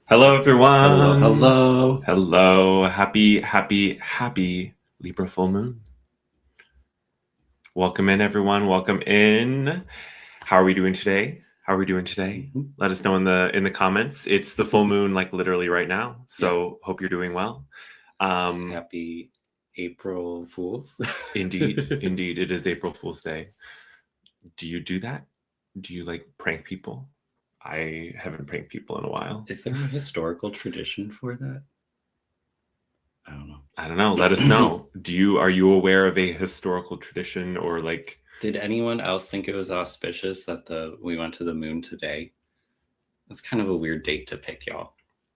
Hello, everyone. Hello. Hello. Happy Libra full moon. Welcome in, everyone. Welcome in. How are we doing today? Let us know in the comments. It's the full moon, like literally right now. So hope you're doing well. Happy April Fools. Indeed, it is April Fool's Day. Do you do that? Do you like prank people? I haven't pranked people in a while. Is there a historical tradition for that? I don't know. Let us know. Are you aware of a historical tradition or like? Did anyone else think it was auspicious that we went to the moon today? That's kind of a weird date to pick, y'all.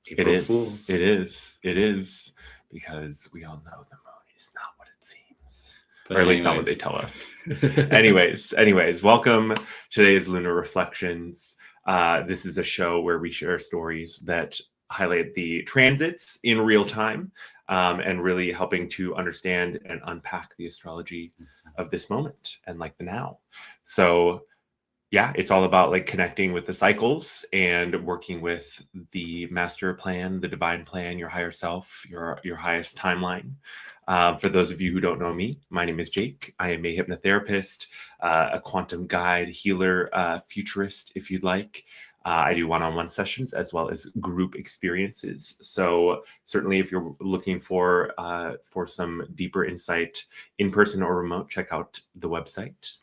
April Fools. It is because we all know the moon is not what it seems. But or at least not what they tell us. anyways, welcome. Today is Lunar Reflections. This is a show where we share stories that highlight the transits in real time, and really helping to understand and unpack the astrology of this moment and like the now. So yeah, it's all about like connecting with the cycles and working with the master plan, the divine plan, your higher self, your highest timeline. For those of you who don't know me, my name is Jake. I am a hypnotherapist, a quantum guide, healer, futurist, if you'd like. I do one-on-one sessions as well as group experiences. So certainly if you're looking for some deeper insight in person or remote, check out the website.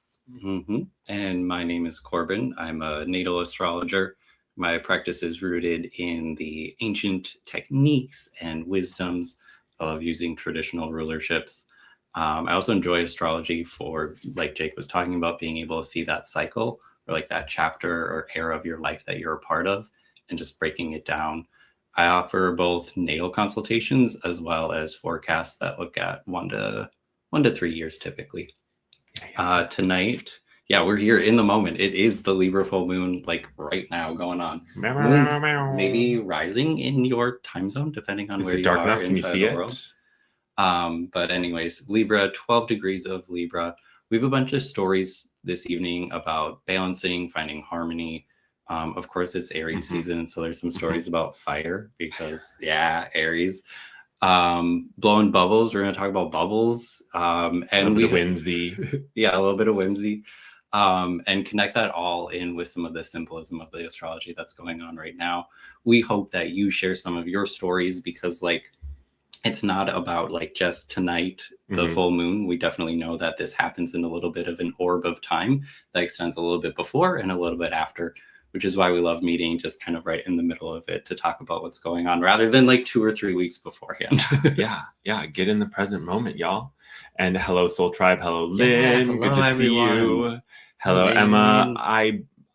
And my name is Corbin. I'm a natal astrologer. My practice is rooted in the ancient techniques and wisdoms of using traditional rulerships. I also enjoy astrology for, like Jake was talking about, being able to see that cycle or like that chapter or era of your life that you're a part of and just breaking it down. I offer both natal consultations as well as forecasts that look at 1 to 3 years typically. Tonight, we're here in the moment. It is the Libra full moon, like right now going on. Moon's maybe rising in your time zone, depending on where you are inside the world. But anyways, Libra, 12 degrees of Libra. We have a bunch of stories this evening about balancing, finding harmony. Of course, it's Aries season, so there's some stories about fire because, Aries. Blowing bubbles. We're going to talk about bubbles. And a little bit of whimsy. A little bit of whimsy. And connect that all in with some of the symbolism of the astrology that's going on right now. We hope that you share some of your stories because, like, it's not about like just tonight, the full moon. We definitely know that this happens in a little bit of an orb of time that extends a little bit before and a little bit after, which is why we love meeting just kind of right in the middle of it to talk about what's going on rather than like 2 or 3 weeks beforehand. Get in the present moment, y'all. And hello, Soul Tribe. Hello, Lynn. Hello, good to everyone. See you. Hello, Emma.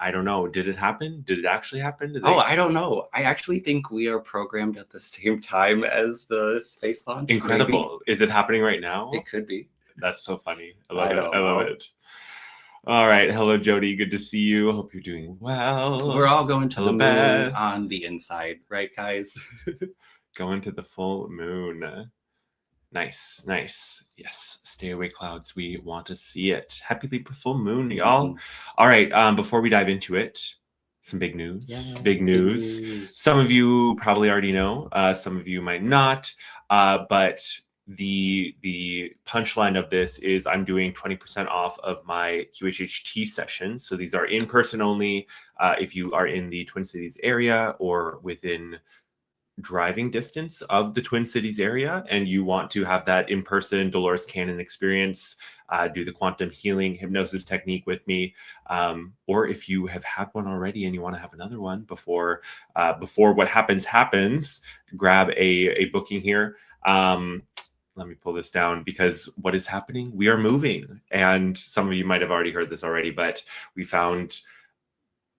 I don't know. Did it happen? Did it actually happen? I don't know. I actually think we are programmed at the same time as the space launch. Incredible. Maybe. Is it happening right now? It could be. That's so funny. I love it. All right. Hello, Jody. Good to see you. Hope you're doing well. We're all going to the moon on the inside, right, guys? Going to the full moon. Nice. Yes. Stay away, clouds. We want to see it. Happy Libra full moon, y'all. All right. Before we dive into it, some big news. Big news. Some of you probably already know. Some of you might not. But the punchline of this is I'm doing 20% off of my QHHT sessions. So these are in person only. If you are in the Twin Cities area or within driving distance of the Twin Cities area and you want to have that in-person Dolores Cannon experience, do the quantum healing hypnosis technique with me, or if you have had one already and you want to have another one before what happens, grab a booking here. Let me pull this down because what is happening? We are moving, and some of you might have already heard this already, but we found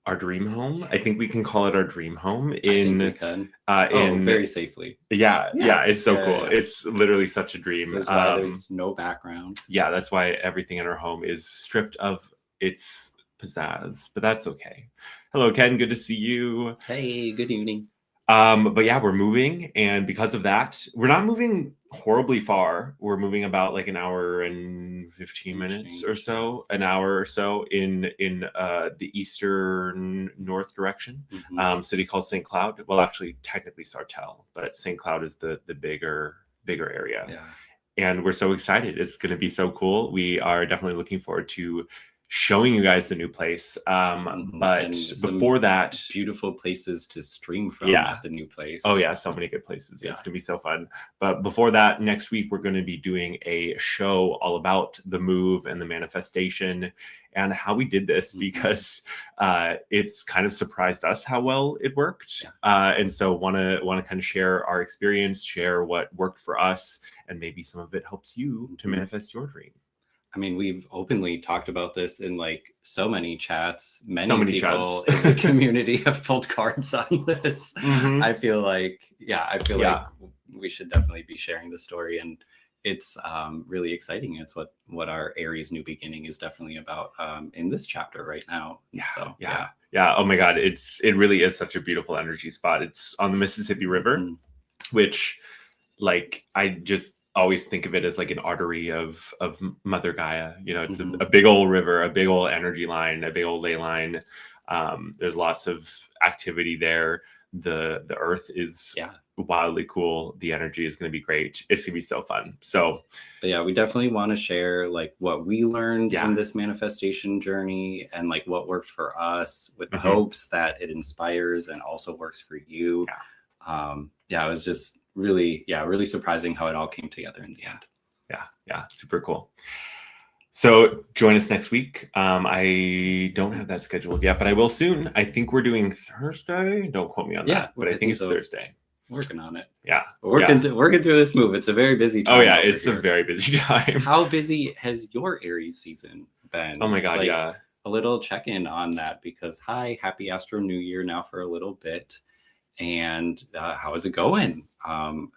our dream home. I think we can call it our dream home very safely. Yeah, it's so cool. It's literally such a dream. So that's why there's no background. Yeah, that's why everything in our home is stripped of its pizzazz, but that's okay. Hello, Ken. Good to see you. Hey, good evening. But yeah, we're moving, and because of that, we're not moving horribly far. We're moving about like an hour and 15 minutes or so, an hour or so in the eastern north direction. City called St. Cloud. Well, actually, technically Sartell, but St. Cloud is the bigger area. Yeah. And we're so excited. It's going to be so cool. We are definitely looking forward to showing you guys the new place. But before that, beautiful places to stream from at the new place. Oh yeah, so many good places. It's gonna be so fun. But before that, next week we're going to be doing a show all about the move and the manifestation and how we did this, because it's kind of surprised us how well it worked. And so want to kind of share our experience, share what worked for us, and maybe some of it helps you to manifest your dream. I mean, we've openly talked about this in like so many chats. Many people in the community have pulled cards on this. I feel like, like we should definitely be sharing the story, and it's really exciting. It's what our Aries new beginning is definitely about in this chapter right now. Oh my God, it really is such a beautiful energy spot. It's on the Mississippi River, which, like, I just always think of it as like an artery of Mother Gaia. You know, it's a big old river, a big old energy line, a big old ley line. There's lots of activity there. The earth is wildly cool. The energy is going to be great. It's going to be so fun. So, but yeah, we definitely want to share like what we learned in this manifestation journey, and like what worked for us, with the hopes that it inspires and also works for you. It was just really surprising how it all came together in the end. Super cool. So join us next week. I don't have that scheduled yet, but I will soon. I think we're doing Thursday. Don't quote me on that, but I think it's Thursday. Working on it. Working through this move. It's a very busy time. It's a very busy time. How busy has your Aries season been? Oh my God, a little check-in on that, because happy Astro New Year now for a little bit. And how is it going?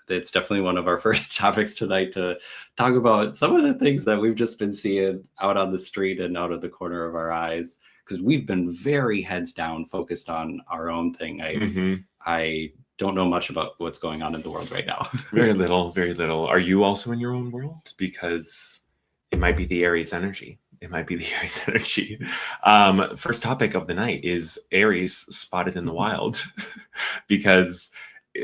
It's definitely one of our first topics tonight to talk about some of the things that we've just been seeing out on the street and out of the corner of our eyes, because we've been very heads down, focused on our own thing. I don't know much about what's going on in the world right now. Very little. Are you also in your own world? Because it might be the Aries energy. First topic of the night is Aries spotted in the wild, because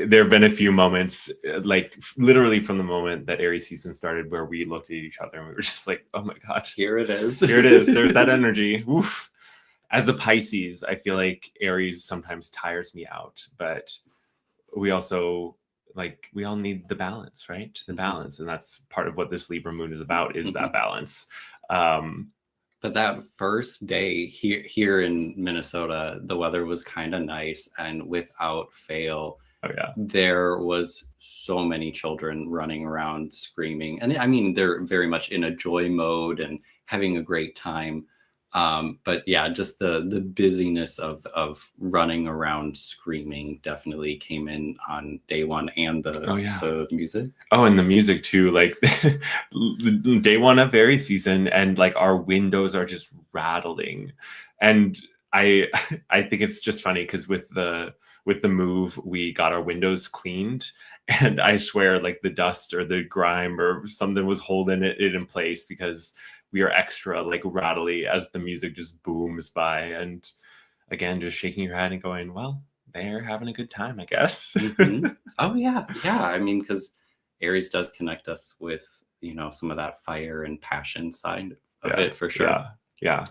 there have been a few moments, like literally from the moment that Aries season started, where we looked at each other and we were just like, oh my God, here it is. There's that energy. Oof. As a Pisces, I feel like Aries sometimes tires me out, but we also, like, we all need the balance, right? The balance. And that's part of what this Libra moon is about, is that balance. But that first day here in Minnesota, the weather was kind of nice, and without fail, there was so many children running around screaming. And I mean, they're very much in a joy mode and having a great time. But yeah, just the busyness of running around screaming definitely came in on day one, and the music. Oh, and the music too, like day one of Aries season, and like our windows are just rattling. And I think it's just funny because with the move, we got our windows cleaned, and I swear like the dust or the grime or something was holding it in place, because we are extra like rattly as the music just booms by. And again, just shaking your head and going, well, they're having a good time, I guess. Oh yeah. I mean, because Aries does connect us with, some of that fire and passion side of it, for sure. Yeah.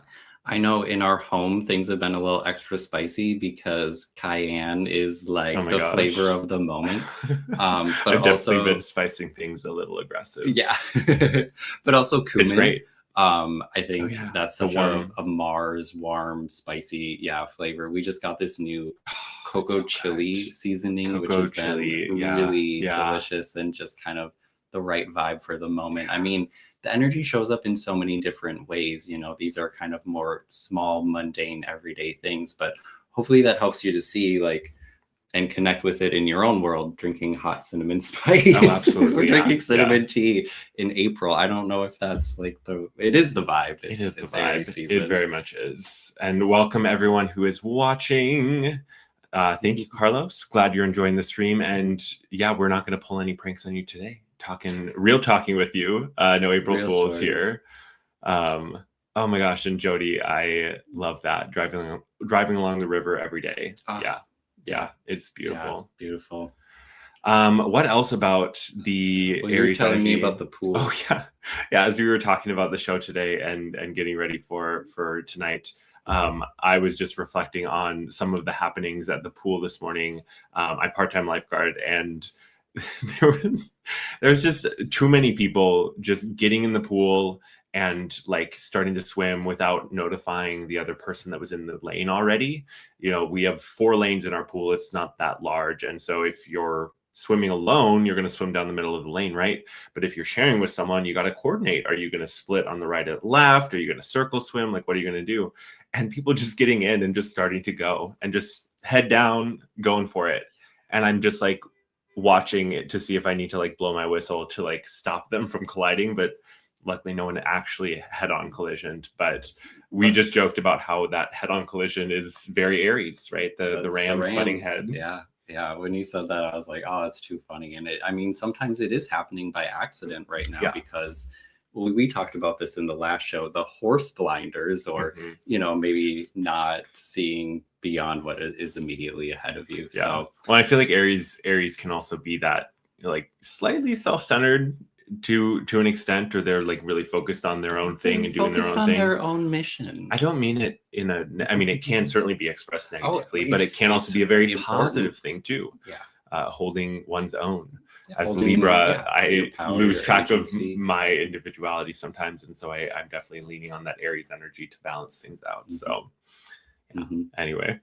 I know in our home, things have been a little extra spicy because cayenne is like flavor of the moment. But I've definitely been spicing things a little aggressive. Yeah. But also cumin. It's great. I think that's such a Mars warm, spicy, flavor. We just got this new cocoa chili seasoning, which has been really delicious and just kind of the right vibe for the moment. I mean, the energy shows up in so many different ways. These are kind of more small, mundane, everyday things, but hopefully that helps you to see and connect with it in your own world, drinking hot cinnamon spice. Oh, absolutely. We're drinking cinnamon tea in April. I don't know if that's it is the vibe. It is the vibe. It very much is. And welcome everyone who is watching. Thank you, Carlos. Glad you're enjoying the stream. And we're not going to pull any pranks on you today. talking with you. No April Real Fools stories. here. Oh my gosh, and Jody, I love that driving along the river every day. Yeah, it's beautiful. Yeah, beautiful. What else about the Well, you were Aries telling energy? me about the pool. Oh yeah, as we were talking about the show today and getting ready for tonight, I was just reflecting on some of the happenings at the pool this morning. I part-time lifeguard, and there's just too many people just getting in the pool and like starting to swim without notifying the other person that was in the lane already. We have 4 lanes in our pool. It's not that large, and so if you're swimming alone, you're going to swim down the middle of the lane, right? But if you're sharing with someone, you got to coordinate. Are you going to split on the right or the left? Are you going to circle swim? Like, what are you going to do? And people just getting in and just starting to go and just head down, going for it. And I'm just like watching it to see if I need to like blow my whistle to like stop them from colliding. But luckily no one actually head-on collisioned. But we just joked about how that head-on collision is very Aries, right? The Rams butting head. Yeah, when you said that, I was like, oh, it's too funny. And I mean, sometimes it is happening by accident right now because we talked about this in the last show, the horse blinders, or, maybe not seeing beyond what is immediately ahead of you. Yeah. So, well, I feel like Aries can also be that like slightly self-centered to an extent, or they're like really focused on their own thing and doing their own thing. Their own mission. I don't mean it it can certainly be expressed negatively, but it can also be a very positive thing too. Yeah. Holding one's own. As Libra, I lose track of my individuality sometimes, and so I'm definitely leaning on that Aries energy to balance things out. So anyway.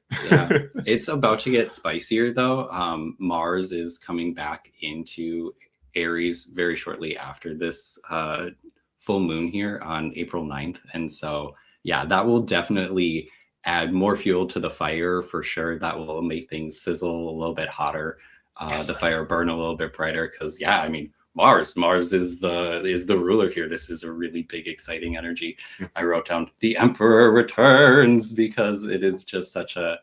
It's about to get spicier though. Mars is coming back into Aries very shortly after this full moon here on April 9th. And so, that will definitely add more fuel to the fire for sure. That will make things sizzle a little bit hotter. The fire burn a little bit brighter because, I mean, Mars is the ruler here. This is a really big, exciting energy. I wrote down the Emperor returns because it is just such a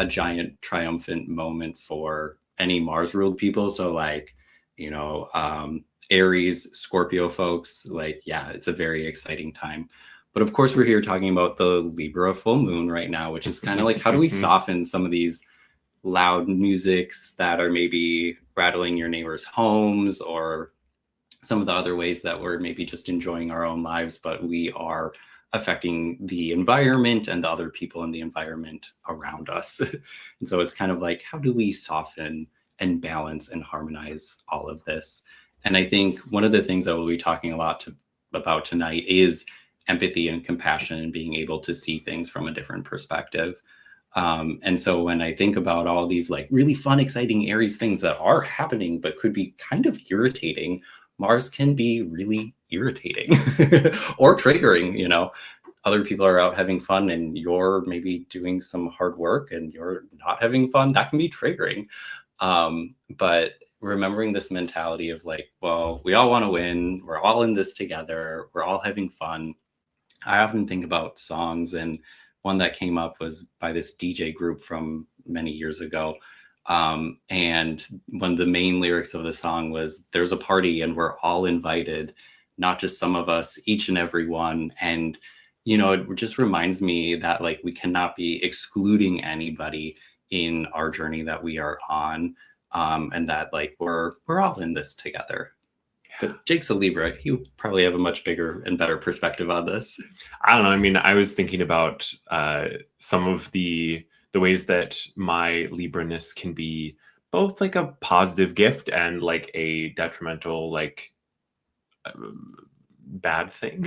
giant triumphant moment for any Mars ruled people. So like, Aries, Scorpio folks, like, it's a very exciting time. But of course, we're here talking about the Libra full moon right now, which is kind of like, how do we soften some of these loud musics that are maybe rattling your neighbors' homes, or some of the other ways that we're maybe just enjoying our own lives, but we are affecting the environment and the other people in the environment around us. And so it's kind of like, how do we soften and balance and harmonize all of this? And I think one of the things that we'll be talking a lot about tonight is empathy and compassion and being able to see things from a different perspective. And so when I think about all these like really fun, exciting Aries things that are happening, but could be kind of irritating, Mars can be really irritating or triggering. Other people are out having fun and you're maybe doing some hard work and you're not having fun. That can be triggering. But remembering this mentality of like, well, we all want to win. We're all in this together. We're all having fun. I often think about songs, and one that came up was by this DJ group from many years ago. And one of the main lyrics of the song was, there's a party and we're all invited, not just some of us, each and every one. And, it just reminds me that like, we cannot be excluding anybody in our journey that we are on. And that like, we're all in this together. But Jake's a Libra. You probably have a much bigger and better perspective on this. I don't know. I mean, I was thinking about some of the ways that my Libra-ness can be both like a positive gift and like a detrimental, like bad thing.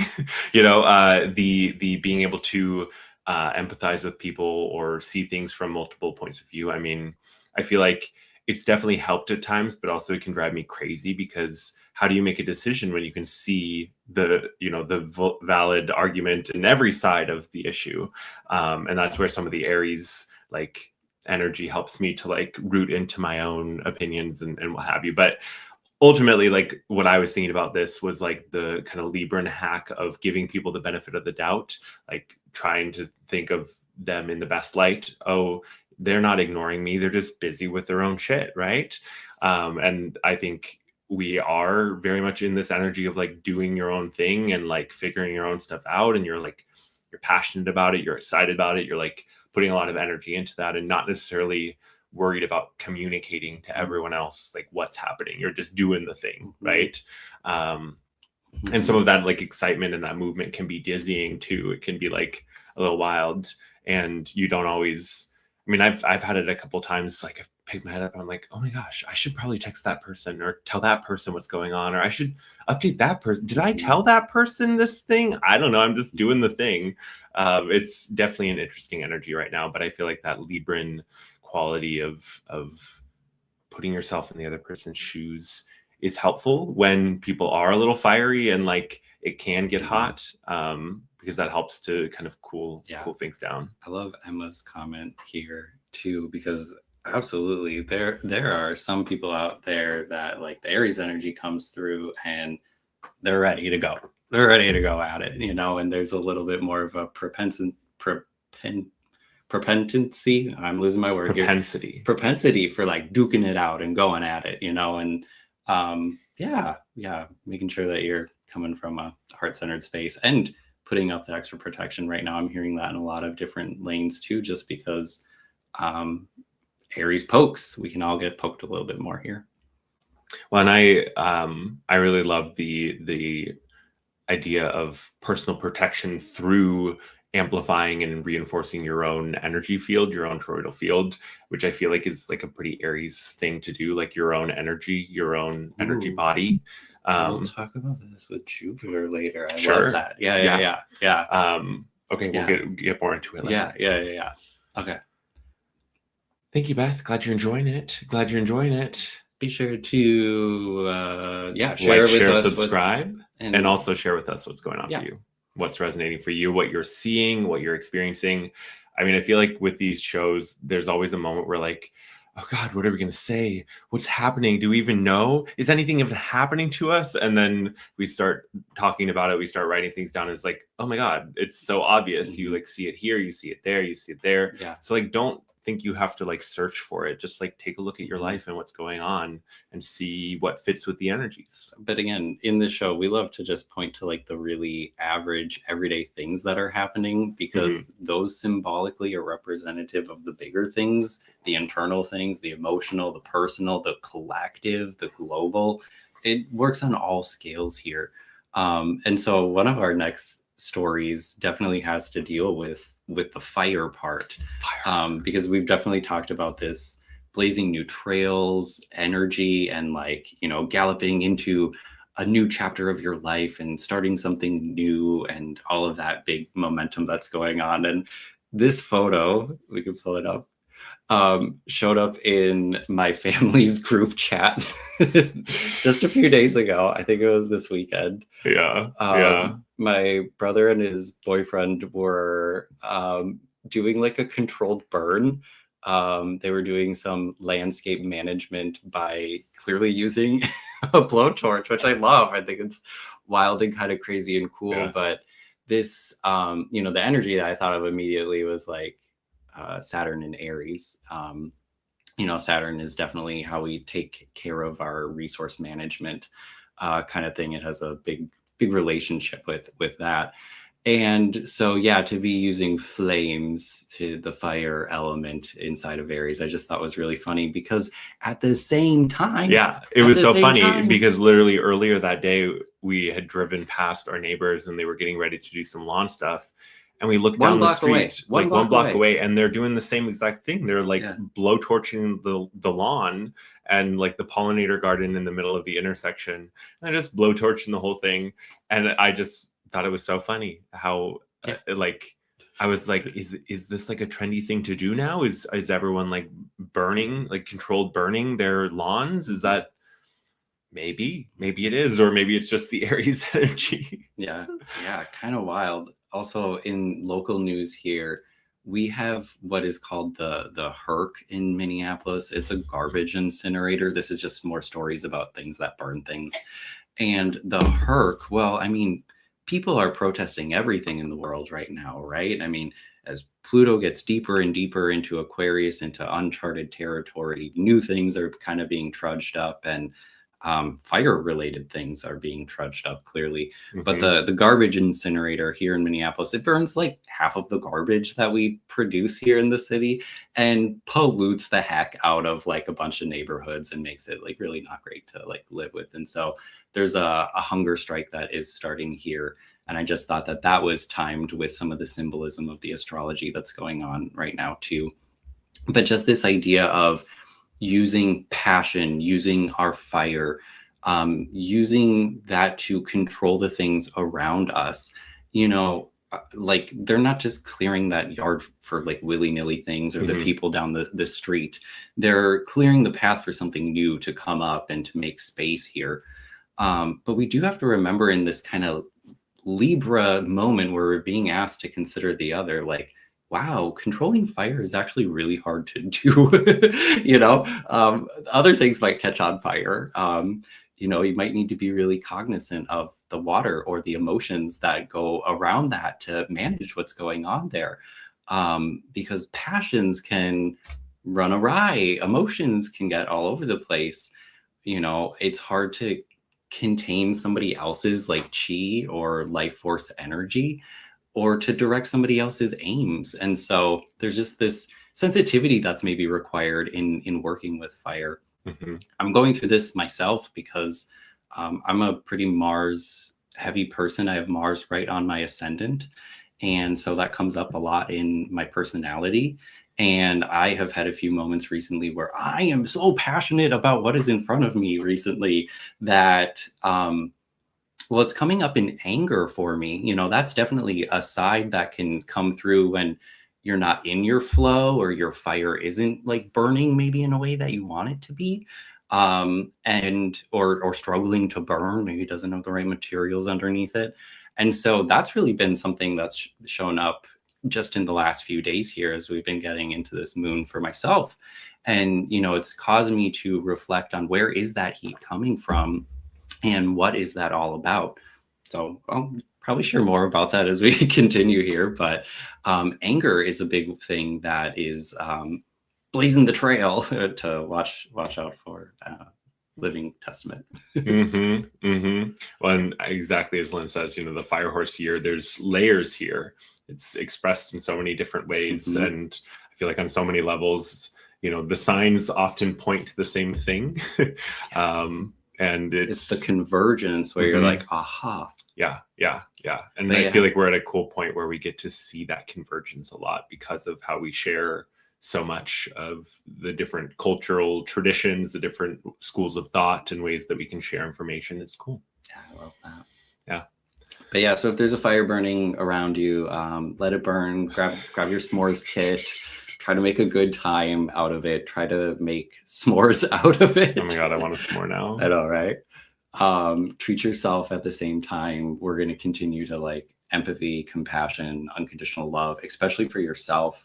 The being able to empathize with people or see things from multiple points of view. I mean, I feel like it's definitely helped at times, but also it can drive me crazy because how do you make a decision when you can see the valid argument in every side of the issue? And that's where some of the Aries like energy helps me to like root into my own opinions and what have you. But ultimately, like what I was thinking about this was like the kind of Libran hack of giving people the benefit of the doubt, like trying to think of them in the best light. Oh, they're not ignoring me. They're just busy with their own shit. Right. And I think we are very much in this energy of like doing your own thing and like figuring your own stuff out, and you're passionate about it, you're excited about it, you're like putting a lot of energy into that, and not necessarily worried about communicating to everyone else like what's happening. You're just doing the thing, right? And some of that like excitement and that movement can be dizzying too. It can be like a little wild, and you don't always, I mean, I've had it a couple times, like I've picked my head up and I'm like, oh my gosh, I should probably text that person or tell that person what's going on, or I should update that person. Did I tell that person this thing? I don't know. I'm just doing the thing. It's definitely an interesting energy right now, but I feel like that Libran quality of putting yourself in the other person's shoes is helpful when people are a little fiery and like it can get hot, because that helps to kind of cool things down. I love Emma's comment here too, because absolutely there are some people out there that like the Aries energy comes through and they're ready to go. They're ready to go at it, you know, and there's a little bit more of a propensity. I'm losing my word. Propensity for like duking it out and going at it, you know, and making sure that you're coming from a heart-centered space and putting up the extra protection. Right now I'm hearing that in a lot of different lanes too, just because Aries pokes, we can all get poked a little bit more here. Well, and I really love the idea of personal protection through amplifying and reinforcing your own energy field, your own toroidal field, which I feel like is like a pretty Aries thing to do, like your own energy, your own energy body. We'll talk about this with Jupiter later. I love that. Yeah. Okay, we'll get more into it later. Yeah. Okay. Thank you, Beth. Glad you're enjoying it. Be sure to share with us, subscribe, and also share with us what's going on for you, what's resonating for you, what you're seeing, what you're experiencing. I mean, I feel like with these shows, there's always a moment where like, oh God, what are we going to say? What's happening? Do we even know? Is anything even happening to us? And then we start talking about it. We start writing things down. It's like, oh my God, it's so obvious. You like see it here, you see it there, you see it there. Yeah. So like, don't think you have to like search for it. Just like take a look at your life and what's going on and see what fits with the energies. But again, in the show, we love to just point to like the really average everyday things that are happening, because those symbolically are representative of the bigger things, the internal things, the emotional, the personal, the collective, the global. It works on all scales here. And so one of our next stories definitely has to deal with the fire part, because we've definitely talked about this blazing new trails energy and like, you know, galloping into a new chapter of your life and starting something new and all of that big momentum that's going on. And this photo, we can pull it up, showed up in my family's group chat just a few days ago. I think it was this weekend. My brother and his boyfriend were doing like a controlled burn. They were doing some landscape management by clearly using a blowtorch, which I love. I think it's wild and kind of crazy and cool. But this, you know, the energy that I thought of immediately was like Saturn and Aries. You know, Saturn is definitely how we take care of our resource management kind of thing. It has a big relationship with that. And so, yeah, to be using flames to the fire element inside of Aries, I just thought was really funny, because at the same time, it was so funny because literally earlier that day, we had driven past our neighbors and they were getting ready to do some lawn stuff. And we looked down the street, like one block away, and they're doing the same exact thing. They're like blowtorching the lawn and like the pollinator garden in the middle of the intersection. And they're just blowtorching the whole thing. And I just thought it was so funny how like I was like, is this like a trendy thing to do now? Is everyone like burning, like controlled burning their lawns? Is that maybe it is, or maybe it's just the Aries energy. Yeah, kind of wild. Also, in local news here, we have what is called the Herc in Minneapolis. It's a garbage incinerator. This is just more stories about things that burn things. And the Herc, well, I mean, people are protesting everything in the world right now, right? I mean, as Pluto gets deeper and deeper into Aquarius, into uncharted territory, new things are kind of being trudged up. And Fire related things are being trudged up clearly. But Mhm. the garbage incinerator here in Minneapolis, it burns like half of the garbage that we produce here in the city and pollutes the heck out of like a bunch of neighborhoods and makes it like really not great to like live with. And so there's a hunger strike that is starting here. And I just thought that that was timed with some of the symbolism of the astrology that's going on right now too. But just this idea of using passion, using our fire, using that to control the things around us, like they're not just clearing that yard for like willy-nilly things or the Mhm. people down the street. They're clearing the path for something new to come up and to make space here. But we do have to remember in this kind of Libra moment where we're being asked to consider the other, like, wow, controlling fire is actually really hard to do. Other things might catch on fire. You might need to be really cognizant of the water or the emotions that go around that to manage what's going on there. Because passions can run awry, emotions can get all over the place. It's hard to contain somebody else's like chi or life force energy or to direct somebody else's aims. And so there's just this sensitivity that's maybe required in working with fire. Mhm. I'm going through this myself because I'm a pretty Mars heavy person. I have Mars right on my ascendant. And so that comes up a lot in my personality. And I have had a few moments recently where I am so passionate about what is in front of me recently that, well, it's coming up in anger for me. That's definitely a side that can come through when you're not in your flow or your fire isn't like burning maybe in a way that you want it to be. And or struggling to burn, maybe doesn't have the right materials underneath it. And so that's really been something that's shown up just in the last few days here as we've been getting into this moon for myself. And it's caused me to reflect on where is that heat coming from and what is that all about. So I'll probably share more about that as we continue here, but anger is a big thing that is blazing the trail to watch out for. Living testament. Mhm. Mhm. Well, and exactly as Lynn says, the fire horse here, there's layers here. It's expressed in so many different ways, Mhm. and I feel like on so many levels, the signs often point to the same thing. Yes. And It's the it's convergence where you're Mhm. like, aha. Yeah, yeah, yeah. And But I feel yeah. like we're at a cool point where we get to see that convergence a lot because of how we share so much of the different cultural traditions, the different schools of thought and ways that we can share information. It's cool. Yeah, I love that. Yeah. But yeah, so if there's a fire burning around you, let it burn. Grab your s'mores kit. Try to make a good time out of it. Try to make s'mores out of it. Oh my God, I want a s'more now. I know, right? Treat yourself at the same time. We're going to continue to like empathy, compassion, unconditional love, especially for yourself,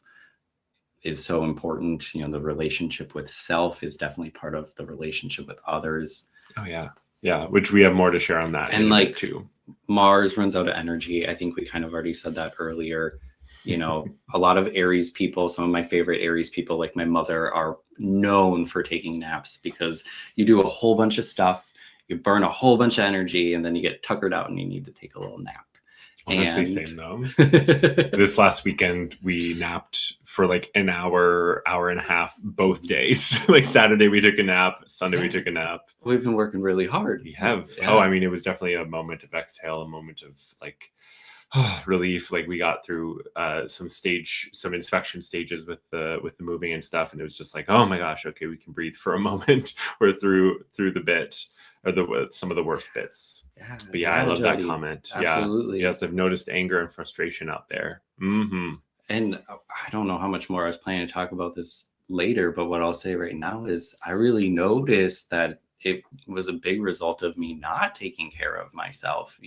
is so important. The relationship with self is definitely part of the relationship with others. Oh yeah. Yeah. Which we have more to share on that And in a bit like too. Mars runs out of energy. I think we kind of already said that earlier. A lot of Aries people, some of my favorite Aries people, like my mother, are known for taking naps because you do a whole bunch of stuff, you burn a whole bunch of energy, and then you get tuckered out and you need to take a little nap. Honestly, And same though. This last weekend, we napped for like an hour, hour and a half, both days. Like Saturday, we took a nap. Sunday, we took a nap. We've been working really hard. We have. Yeah. Oh, I mean, it was definitely a moment of exhale, a moment of like relief. Like we got through some inspection stages with the moving and stuff, and it was just like, oh my gosh, okay, we can breathe for a moment. We're through the bit or some of the worst bits. Yeah, But yeah, I love Jody. that comment. Absolutely. Yeah. Yes, I've noticed anger and frustration out there. Mm-hmm. And I don't know how much more I was planning to talk about this later, but what I'll say right now is I really noticed that it was a big result of me not taking care of myself.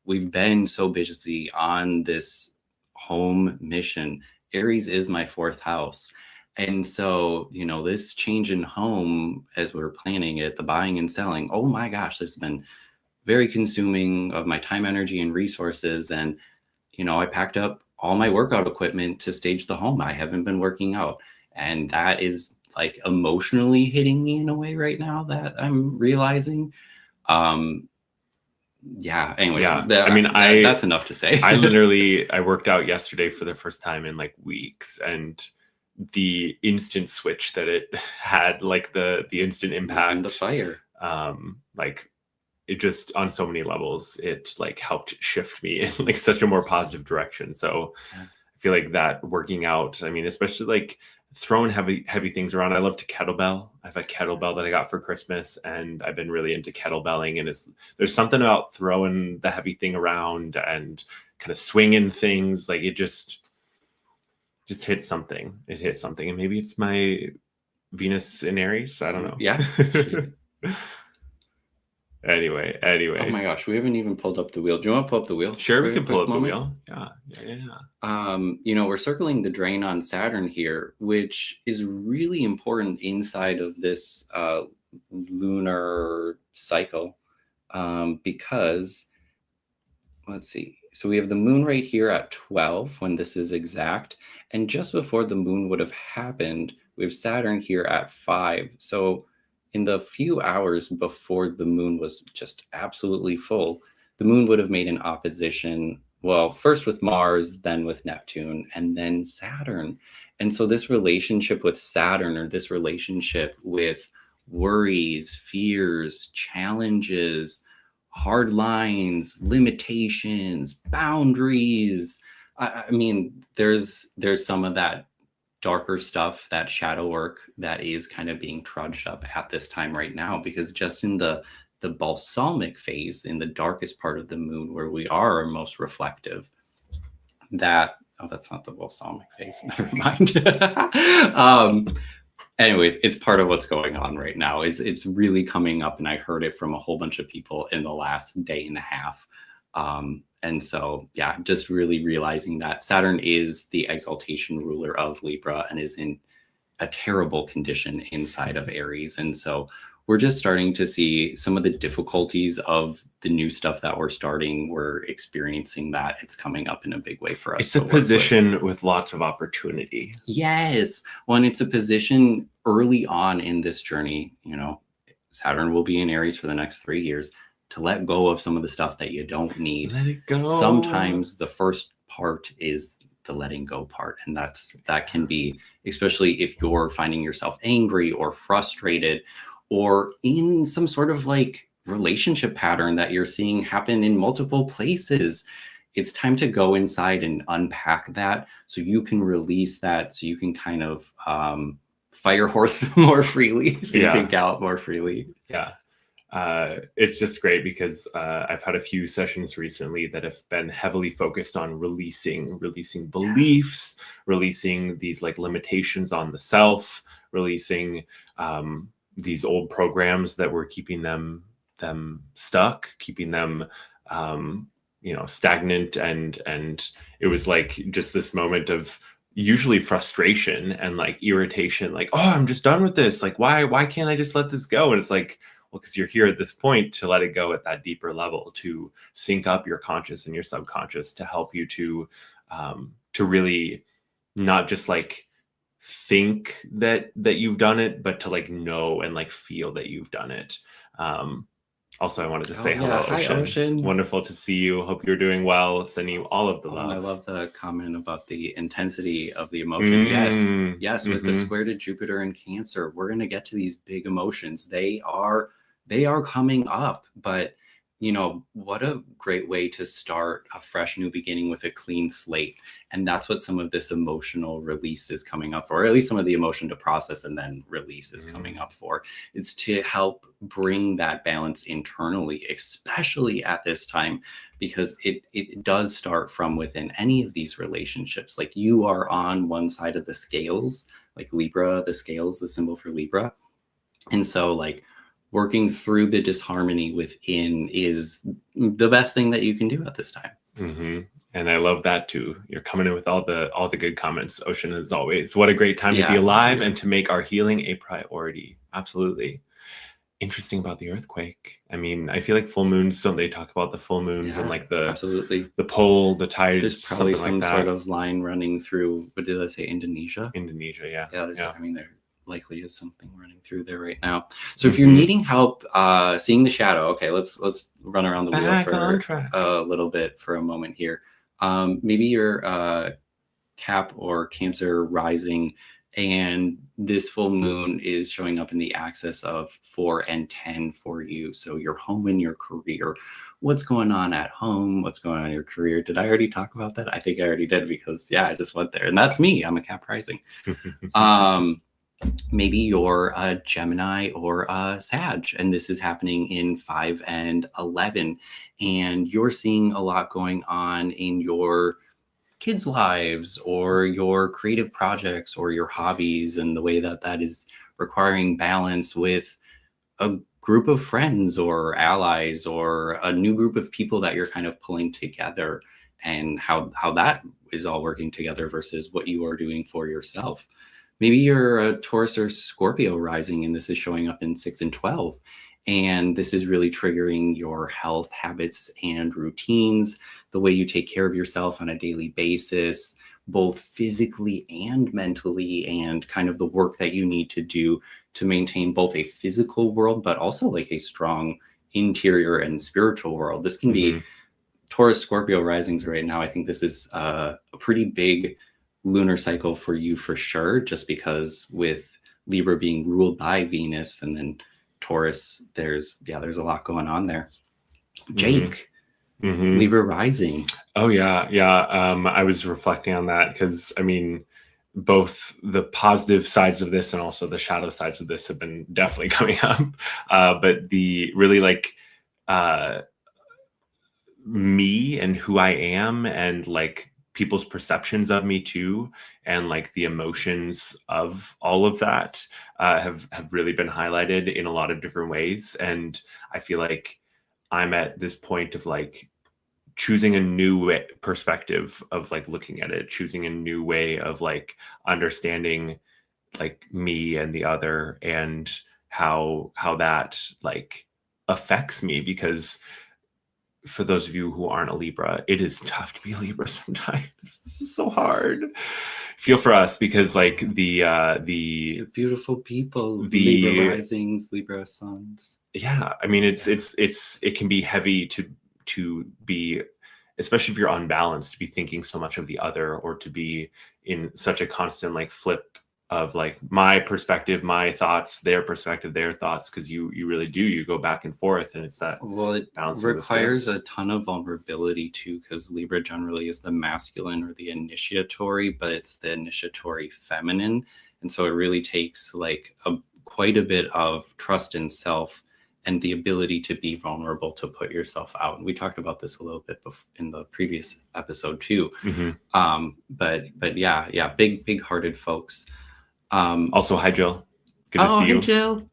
We've been so busy on this home mission. Aries is my fourth house. And so, this change in home as we're planning it, the buying and selling, oh my gosh, this has been very consuming of my time, energy, and resources. And, I packed up all my workout equipment to stage the home. I haven't been working out. And that is like emotionally hitting me in a way right now that I'm realizing. Yeah, anyways, Yeah. I mean, that's enough to say. I worked out yesterday for the first time in like weeks, and the instant switch that it had, like the instant impact, the fire, like it just on so many levels, it like helped shift me in like such a more positive direction. So I feel like that working out, I mean, especially like throwing heavy things around. I love to kettlebell. I have a kettlebell that I got for Christmas, and I've been really into kettlebelling. And there's something about throwing the heavy thing around and kind of swinging things. Like it just hits something. It hits something, and maybe it's my Venus in Aries. I don't know. Yeah. Anyway. Oh my gosh, we haven't even pulled up the wheel. Do you want to pull up the wheel? Sure, we can pull up the wheel. Yeah. We're circling the drain on Saturn here, which is really important inside of this lunar cycle, because let's see. So we have the moon right here at 12 when this is exact, and just before the moon would have happened, we have Saturn here at 5. So in the few hours before the moon was just absolutely full, the moon would have made an opposition, well, first with Mars, then with Neptune, and then Saturn. And so this relationship with Saturn, or this relationship with worries, fears, challenges, hard lines, limitations, boundaries. I mean, there's some of that darker stuff, that shadow work that is kind of being trudged up at this time right now, because just in the balsamic phase, in the darkest part of the moon where we are our most reflective, that's not the balsamic phase, never mind. Anyways, it's part of what's going on right now. It's really coming up, and I heard it from a whole bunch of people in the last day and a half. And so, yeah, just really realizing that Saturn is the exaltation ruler of Libra and is in a terrible condition inside of Aries. And so we're just starting to see some of the difficulties of the new stuff that we're experiencing, that it's coming up in a big way for us. It's a position with lots of opportunity. Yes. Well, and it's a position early on in this journey. Saturn will be in Aries for the next 3 years, to let go of some of the stuff that you don't need. Let it go. Sometimes the first part is the letting go part. And that can be, especially if you're finding yourself angry or frustrated, or in some sort of like relationship pattern that you're seeing happen in multiple places. It's time to go inside and unpack that, so you can release that, so you can kind of fire horse more freely, so you can gallop more freely. Yeah. It's just great because I've had a few sessions recently that have been heavily focused on releasing beliefs, releasing these like limitations on the self, releasing these old programs that were keeping them stuck, keeping them stagnant, and it was like just this moment of usually frustration and like irritation, like, oh, I'm just done with this, like why can't I just let this go? And it's like, well, because you're here at this point to let it go at that deeper level, to sync up your conscious and your subconscious, to help you to really not just like think that you've done it, but to like know and like feel that you've done it. Also, I wanted to say hello, Hi, Ocean. Wonderful to see you. Hope you're doing well. Sending you all of the love. I love the comment about the intensity of the emotion. Yes, with the square to Jupiter and Cancer, we're going to get to these big emotions. They are coming up, but what a great way to start a fresh new beginning with a clean slate. And that's what some of this emotional release is coming up for, or at least some of the emotion to process and then release is coming up for. It's to help bring that balance internally, especially at this time, because it does start from within any of these relationships. Like, you are on one side of the scales, like Libra, the scales, the symbol for Libra. And so like working through the disharmony within is the best thing that you can do at this time. And I love that too. You're coming in with all the good comments, Ocean, as always. What a great time to be alive and to make our healing a priority. Absolutely. Interesting about the earthquake. I mean, I feel like full moons, don't they talk about the full moons and like the pole, the tide? There's probably some sort of line running through, what did I say, Indonesia? Indonesia, yeah. I mean, likely is something running through there right now. So if you're needing help seeing the shadow, okay, let's run around the wheel for a little bit for a moment here. Maybe you're Cap or Cancer rising, and this full moon is showing up in the axis of 4 and 10 for you. So your home and your career. What's going on at home? What's going on in your career? Did I already talk about that? I think I already did, because yeah, I just went there, and that's me. I'm a Cap rising. Maybe you're a Gemini or a Sag, and this is happening in 5 and 11, and you're seeing a lot going on in your kids' lives or your creative projects or your hobbies, and the way that that is requiring balance with a group of friends or allies or a new group of people that you're kind of pulling together, and how that is all working together versus what you are doing for yourself. Maybe you're a Taurus or Scorpio rising, and this is showing up in 6 and 12. And this is really triggering your health habits and routines, the way you take care of yourself on a daily basis, both physically and mentally, and kind of the work that you need to do to maintain both a physical world, but also like a strong interior and spiritual world. This can be Taurus, Scorpio risings right now. I think this is a pretty big lunar cycle for you for sure, just because with Libra being ruled by Venus, and then Taurus, there's a lot going on there. Jake, Libra rising. Oh yeah. I was reflecting on that, because I mean, both the positive sides of this and also the shadow sides of this have been definitely coming up. But the really like me and who I am, and like people's perceptions of me too, and like the emotions of all of that have really been highlighted in a lot of different ways. And I feel like I'm at this point of like choosing a new perspective of like looking at it, choosing a new way of like understanding like me and the other, and how that like affects me. Because for those of you who aren't a Libra, it is tough to be a Libra sometimes. This is so hard. Feel for us, because like the beautiful people, the Libra risings, Libra suns. Yeah, I mean, it can be heavy to be, especially if you're unbalanced, to be thinking so much of the other, or to be in such a constant like flip of like my perspective, my thoughts, their perspective, their thoughts, because you really do, you go back and forth, and it's that. Well, it requires a ton of vulnerability too, because Libra generally is the masculine or the initiatory, but it's the initiatory feminine, and so it really takes like quite a bit of trust in self and the ability to be vulnerable, to put yourself out. And we talked about this a little bit in the previous episode too. But yeah, big hearted folks. Also, hi Jill. Good to see you. Hi Jill.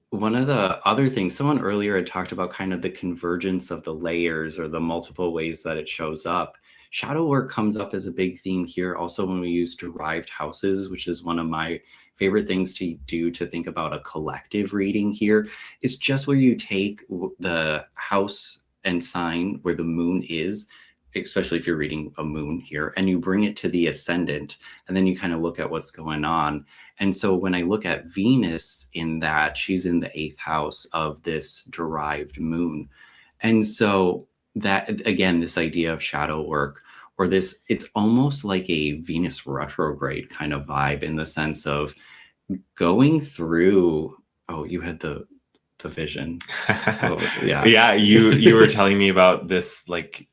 One of the other things, someone earlier had talked about kind of the convergence of the layers, or the multiple ways that it shows up. Shadow work comes up as a big theme here. Also, when we use derived houses, which is one of my favorite things to do to think about a collective reading here, is just where you take the house and sign where the moon is, especially if you're reading a moon here, and you bring it to the ascendant, and then you kind of look at what's going on. And so when I look at Venus in that, she's in the 8th house of this derived moon. And so that, again, this idea of shadow work, or this, it's almost like a Venus retrograde kind of vibe, in the sense of going through, oh, you had the vision. Yeah, you were telling me about this like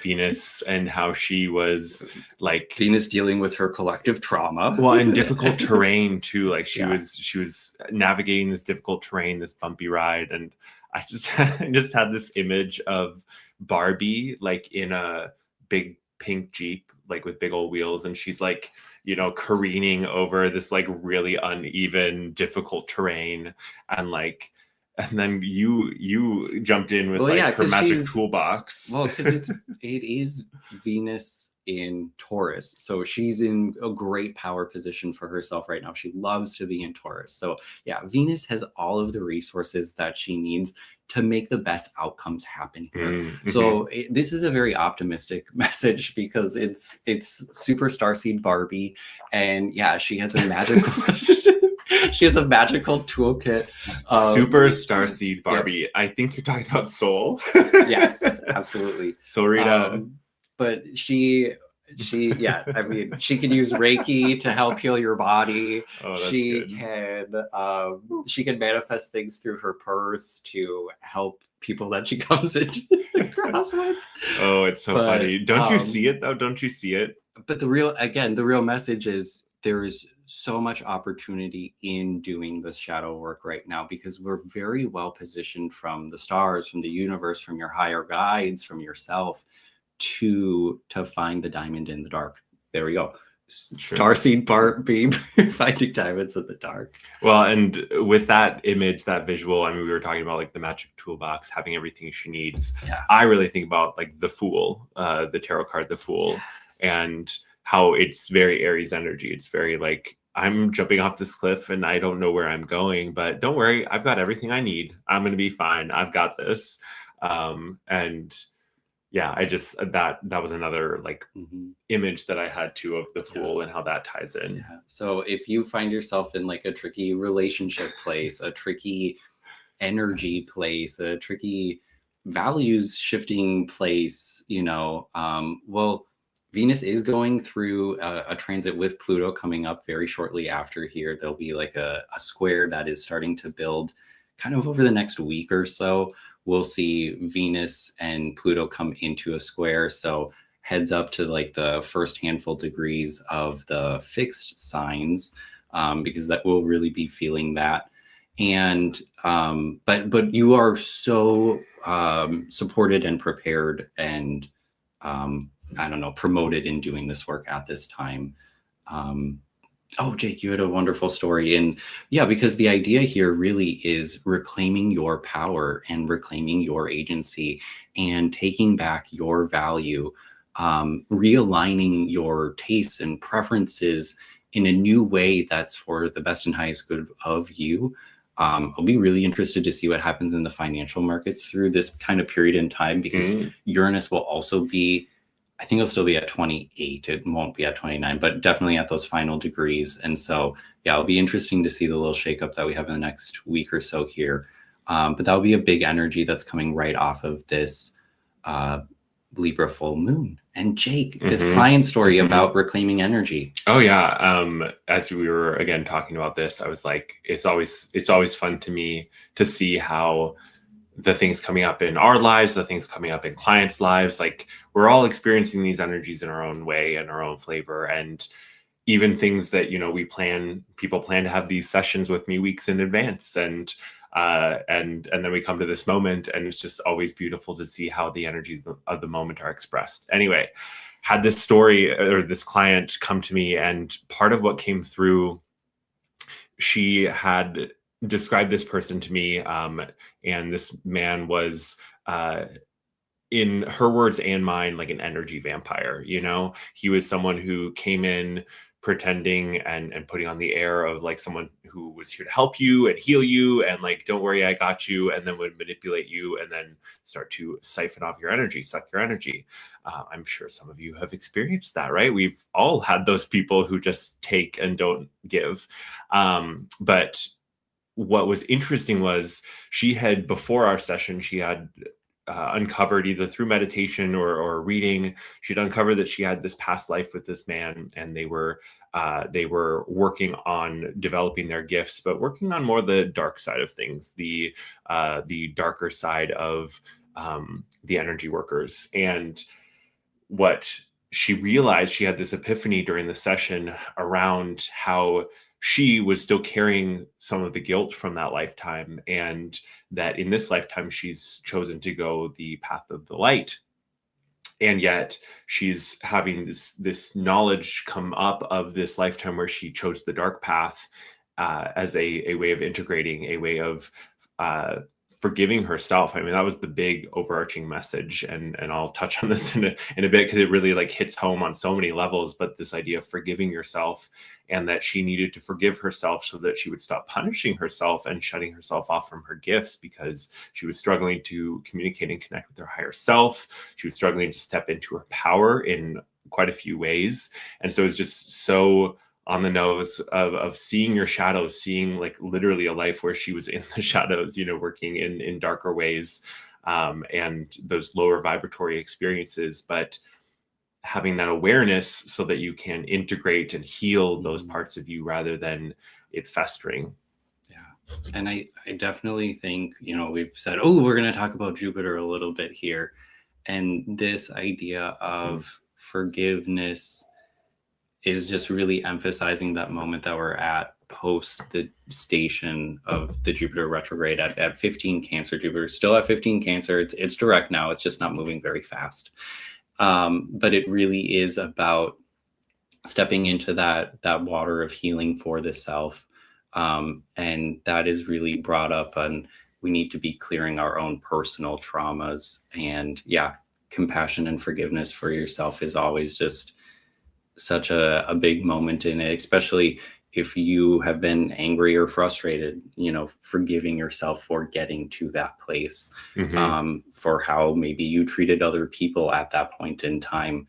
Venus, and how she was like Venus dealing with her collective trauma, well, and difficult terrain too. Like she was navigating this difficult terrain, this bumpy ride. And I just had this image of Barbie like in a big pink Jeep, like with big old wheels, and she's like, you know, careening over this like really uneven, difficult terrain, and like and then you jumped in with Well, like yeah, her 'cause magic she's- toolbox. Well, because it is Venus in Taurus. So she's in a great power position for herself right now. She loves to be in Taurus. So yeah, Venus has all of the resources that she needs to make the best outcomes happen here. Mm-hmm. So this is a very optimistic message because it's super starseed Barbie, and yeah, she has a magical she has a magical toolkit. Super starseed Barbie. Yep. I think you're talking about Soul. Yes, absolutely. So Rita. But she yeah, I mean, she can use Reiki to help heal your body. Oh, that's she good. She can manifest things through her purse to help people that she comes into cross with. Oh, it's so funny. Don't you see it though? Don't you see it? But the real message is there is so much opportunity in doing the shadow work right now because we're very well positioned from the stars, from the universe, from your higher guides, from yourself to find the diamond in the dark. There we go. Starseed Barbie finding diamonds in the dark. Well, and with that image, that visual, I mean, we were talking about like the magic toolbox, having everything she needs. Yeah. I really think about like the Fool, the tarot card, the Fool, yes. And how it's very Aries energy. It's very like, I'm jumping off this cliff and I don't know where I'm going, but don't worry, I've got everything I need. I'm going to be fine. I've got this. And yeah, I just that was another like image that I had too of the Fool and how that ties in. Yeah. So if you find yourself in like a tricky relationship place, a tricky energy place, a tricky values shifting place, well, Venus is going through a transit with Pluto coming up very shortly after here. There'll be like a square that is starting to build kind of over the next week or so. We'll see Venus and Pluto come into a square. So heads up to like the first handful degrees of the fixed signs, because that will really be feeling that. And but you are so supported and prepared and I don't know, promoted in doing this work at this time. Oh, Jake, you had a wonderful story. And yeah, because the idea here really is reclaiming your power and reclaiming your agency and taking back your value, realigning your tastes and preferences in a new way that's for the best and highest good of you. I'll be really interested to see what happens in the financial markets through this kind of period in time, because Uranus will also be, I think it'll still be at 28. It won't be at 29, but definitely at those final degrees. And so, yeah, it'll be interesting to see the little shakeup that we have in the next week or so here. But that'll be a big energy that's coming right off of this Libra full moon. And Jake, this client story about reclaiming energy. Oh yeah. As we were again talking about this, I was like, it's always fun to me to see how the things coming up in our lives, the things coming up in clients' lives, like we're all experiencing these energies in our own way and our own flavor. And even things that, people plan to have these sessions with me weeks in advance. And then we come to this moment and it's just always beautiful to see how the energies of the moment are expressed. Anyway, had this story or this client come to me, and part of what came through, she had described this person to me, and this man was, in her words and mine, like an energy vampire. He was someone who came in pretending and putting on the air of like someone who was here to help you and heal you and like, don't worry, I got you, and then would manipulate you and then start to siphon off your energy, suck your energy. I'm sure some of you have experienced that, right? We've all had those people who just take and don't give. But what was interesting was before our session, she had uncovered, either through meditation or reading, she'd uncovered that she had this past life with this man, and they were working on developing their gifts, but working on more the dark side of things, the darker side of the energy workers. And what she realized, she had this epiphany during the session around how she was still carrying some of the guilt from that lifetime, and that in this lifetime she's chosen to go the path of the light. And yet she's having this knowledge come up of this lifetime where she chose the dark path, as a way of integrating, a way of forgiving herself. I mean, that was the big overarching message, and I'll touch on this in a bit, because it really like hits home on so many levels. But this idea of forgiving yourself, and that she needed to forgive herself so that she would stop punishing herself and shutting herself off from her gifts, because she was struggling to communicate and connect with her higher self. She was struggling to step into her power in quite a few ways. And so it's just so on the nose of seeing your shadows, seeing like literally a life where she was in the shadows, you know, working in darker ways, and those lower vibratory experiences, but having that awareness so that you can integrate and heal those parts of you rather than it festering. Yeah. And I definitely think, you know, we've said, oh, we're going to talk about Jupiter a little bit here. And this idea of forgiveness is just really emphasizing that moment that we're at post the station of the Jupiter retrograde at 15 Cancer. Jupiter still at 15 Cancer. It's direct now. It's just not moving very fast. But it really is about stepping into that water of healing for the self. And that is really brought up, and we need to be clearing our own personal traumas. And yeah, compassion and forgiveness for yourself is always just such a big moment in it, especially if you have been angry or frustrated, you know, forgiving yourself for getting to that place, for how maybe you treated other people at that point in time.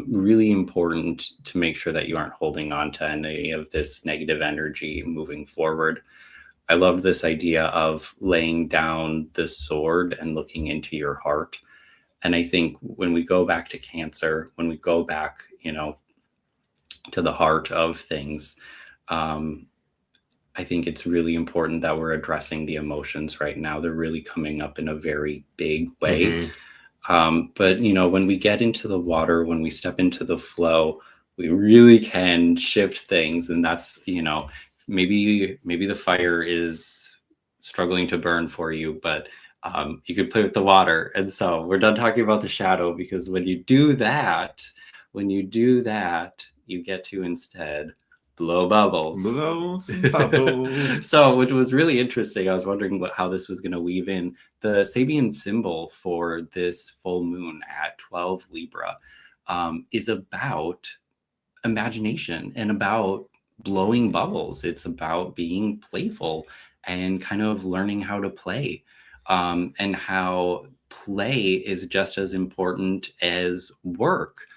Really important to make sure that you aren't holding on to any of this negative energy moving forward. I love this idea of laying down the sword and looking into your heart. And I think when we go back to Cancer, when we go back, you know, to the heart of things, I think it's really important that we're addressing the emotions right now. They're really coming up in a very big way. But, you know, when we get into the water, when we step into the flow, we really can shift things. And that's, you know, maybe the fire is struggling to burn for you, but you could play with the water. And so we're done talking about the shadow, because when you do that, you get to instead blow bubbles. So, which was really interesting. I was wondering how this was going to weave in. The Sabian symbol for this full moon at 12 Libra is about imagination and about blowing bubbles. It's about being playful and kind of learning how to play, and how play is just as important as work.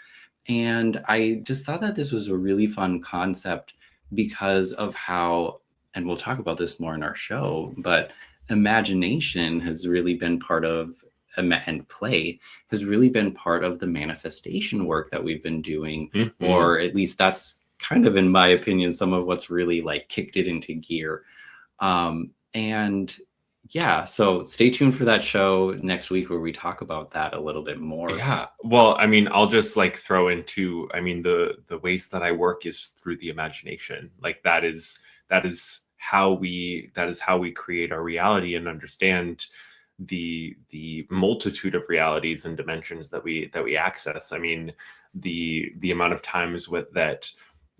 And I just thought that this was a really fun concept because of how, and we'll talk about this more in our show, but imagination has really been part of, and play has really been part of the manifestation work that we've been doing, or at least that's kind of, in my opinion, some of what's really like kicked it into gear. And yeah, so stay tuned for that show next week where we talk about that a little bit more. Yeah, well, I mean, I'll just like throw into, I mean, the ways that I work is through the imagination. Like that is how we create our reality and understand the multitude of realities and dimensions that we access. I mean, the amount of times that,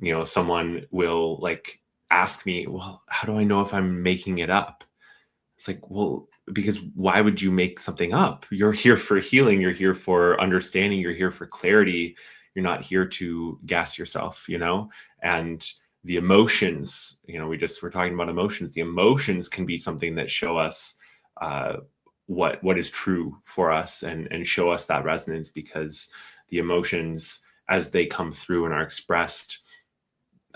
you know, someone will like ask me, well, how do I know if I'm making it up? It's like, well, because why would you make something up? You're here for healing. You're here for understanding. You're here for clarity. You're not here to gas yourself, you know? And the emotions, you know, we're talking about emotions. The emotions can be something that show us what is true for us, and show us that resonance, because the emotions, as they come through and are expressed,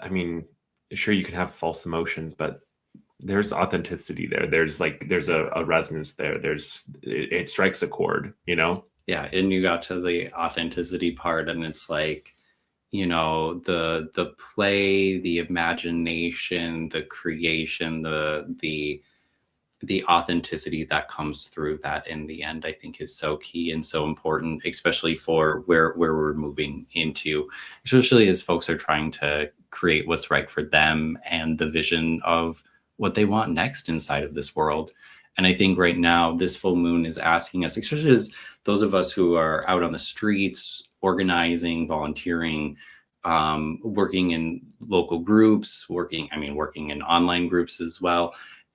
I mean, sure, you can have false emotions, but there's authenticity there. There's a resonance there. It strikes a chord, you know? Yeah. And you got to the authenticity part, and it's like, you know, the play, the imagination, the creation, the authenticity that comes through that in the end, I think is so key and so important, especially for where we're moving into, especially as folks are trying to create what's right for them and the vision of what they want next inside of this world. And I think right now this full moon is asking us, especially as those of us who are out on the streets, organizing, volunteering, working in local groups, working in online groups as well.